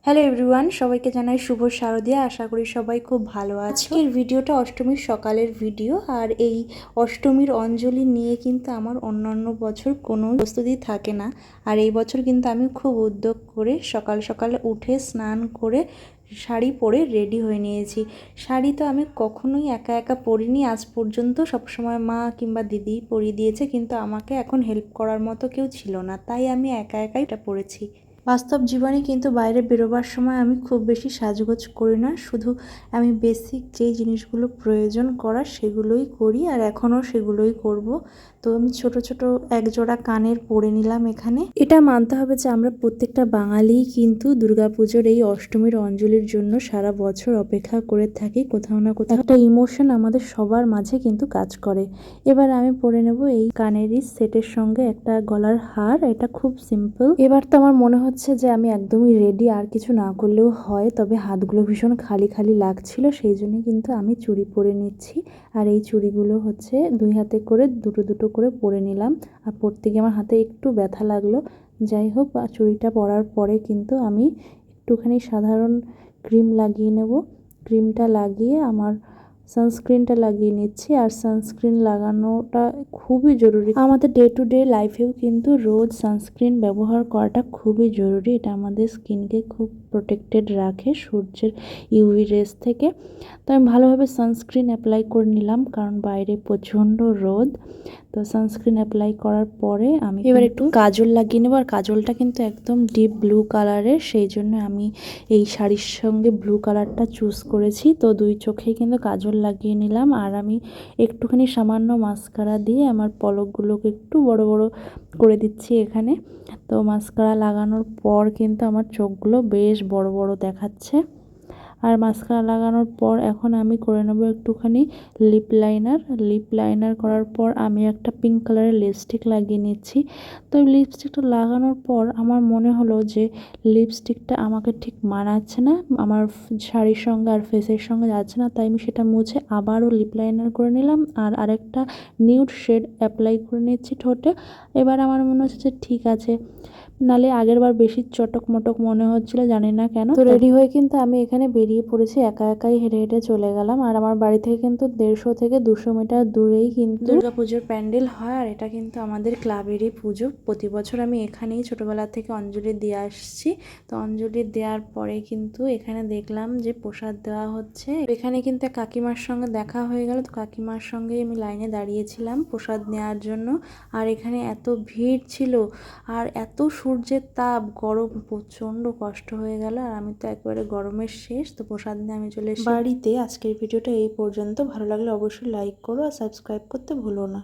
Hello everyone, সবাইকে জানাই শুভ শারদিয়া। আশা করি সবাই খুব ভালো আছে। আজকের ভিডিওটা অষ্টমীর সকালের ভিডিও। আর এই অষ্টমীর অঞ্জলি নিয়ে কিন্তু আমার অন্যান্য বছর কোনো প্রস্তুতি থাকে না। আর এই বছর কিন্তু আমি খুব উদ্যোগ করে সকাল সকালে উঠে স্নান করে শাড়ি পরে রেডি হয়ে নিয়েছি। শাড়ি তো আমি কখনোই একা একা পরিনি আজ পর্যন্ত, সবসময় মা কিংবা দিদি পরিয়ে দিয়েছে, কিন্তু আমাকে এখন হেল্প করার মতো কেউ ছিল না, তাই আমি একা একাই এটা পরেছি। বাস্তব জীবনে কিন্তু বাইরে বেরোবার সময় আমি খুব বেশি সাজগোজ করি না, শুধু আমি বেসিক যেই জিনিসগুলো প্রয়োজন করার সেগুলোই করি, আর এখনও সেগুলোই করব। তো আমি ছোট ছোট একজোড়া কানের পরে নিলাম এখানে। এটা মানতে হবে যে আমরা প্রত্যেকটা বাঙালিই কিন্তু দুর্গাপুজোর এই অষ্টমীর অঞ্জলির জন্য সারা বছর অপেক্ষা করে থাকি। কোথাও না কোথাও একটা ইমোশন আমাদের সবার মাঝে কিন্তু কাজ করে। এবার আমি পরে নেব এই কানেরই সেটের সঙ্গে একটা গলার হার। এটা খুব সিম্পল। এবার তো আমার মনে হচ্ছে যে আমি একদমই রেডি, আর কিছু না করলেও হয়, তবে হাতগুলো ভীষণ খালি খালি লাগছিল, সেই জন্য কিন্তু আমি চুড়ি পরে নিচ্ছি। আর এই চুড়িগুলো হচ্ছে দুই হাতে করে দুটো দুটো করে পরে নিলাম। আর পরতে গিয়ে আমার হাতে একটু ব্যথা লাগলো। যাই হোক, চুড়িটা পরার পরে কিন্তু আমি একটুখানি সাধারণ ক্রিম লাগিয়ে নেব। ক্রিমটা লাগিয়ে আমার সানস্ক্রিনটা লাগিয়ে নিচ্ছি। আর সানস্ক্রিন লাগানোটা খুবই জরুরি আমাদের ডে টু ডে লাইফেও, কিন্তু রোজ সানস্ক্রিন ব্যবহার করাটা খুবই জরুরি। এটা আমাদের স্কিনকে খুব প্রোটেক্টেড রাখে সূর্যের ইউভি রেস থেকে। তো আমি ভালোভাবে সানস্ক্রিন অ্যাপ্লাই করে নিলাম, কারণ বাইরে প্রচণ্ড রোদ। তো সানস্ক্রিন অ্যাপ্লাই করার পরে আমি এবার একটু কাজল লাগিয়ে নেবো। আর কাজলটা কিন্তু একদম ডিপ ব্লু কালারের, সেই জন্য আমি এই শাড়ির সঙ্গে ব্লু কালারটা চুজ করেছি। তো দুই চোখেই কিন্তু কাজল লাগিয়ে নিলাম। আর আমি একটুখানি সামান্য মাস্কারা দিয়ে আমার পলকগুলোকে একটু বড় বড় করে দিচ্ছি এখানে। তো মাস্কারা লাগানোর পর কিন্তু আমার চোখগুলো বেশ বড় বড় দেখাচ্ছে। আর মাস্কারা লাগানোর পর এখন আমি করে নেবো একটুখানি লিপ লাইনার। লিপ লাইনার করার পর আমি একটা পিঙ্ক কালারের লিপস্টিক লাগিয়ে নিচ্ছি। তো লিপস্টিকটা লাগানোর পর আমার মনে হলো যে লিপস্টিকটা আমাকে ঠিক মানাচ্ছে না, আমার শাড়ির সঙ্গে আর ফেসের সঙ্গে যাচ্ছে না, তাই আমি সেটা মুছে আবারও লিপ লাইনার করে নিলাম। আর আরেকটা নিউড শেড অ্যাপ্লাই করে নিচ্ছি ঠোঁটে। এবার আমার মনে হচ্ছে যে ঠিক আছে, নালে আগেরবার বেশি চটক মটক মনে হচ্ছিল, জানি না কেন। তো রেডি হয়ে কিন্তু আমি এখানে বেরিয়ে পড়েছি, একা একাই হেঁটে হেঁটে চলে গেলাম। আর আমার বাড়ি থেকে কিন্তু 150 থেকে 200 মিটার দূরেই কিন্তু দুর্গাপুজোর প্যান্ডেল হয়। আর এটা কিন্তু আমাদের ক্লাবেরই পুজো। প্রতি বছর আমি এখানেই ছোটবেলা থেকে অঞ্জলি দিয়ে আসছি। তো অঞ্জলি দেওয়ার পরে কিন্তু এখানে দেখলাম যে প্রসাদ দেওয়া হচ্ছে। এখানে কিন্তু কাকিমার সঙ্গে দেখা হয়ে গেল। তো কাকিমার সঙ্গে আমি লাইনে দাঁড়িয়েছিলাম প্রসাদ নেওয়ার জন্য। আর এখানে এত ভিড় ছিল, আর এত সূর্যের তাপ, গরম, প্রচণ্ড কষ্ট হয়ে গেল। আর আমি তো একেবারে গরমের শেষ। তো প্রসাদ নিয়ে আমি চলে এসেছি বাড়িতে। আজকের ভিডিওটা এই পর্যন্ত। ভালো লাগলে অবশ্যই লাইক করো আর সাবস্ক্রাইব করতে ভুলো না।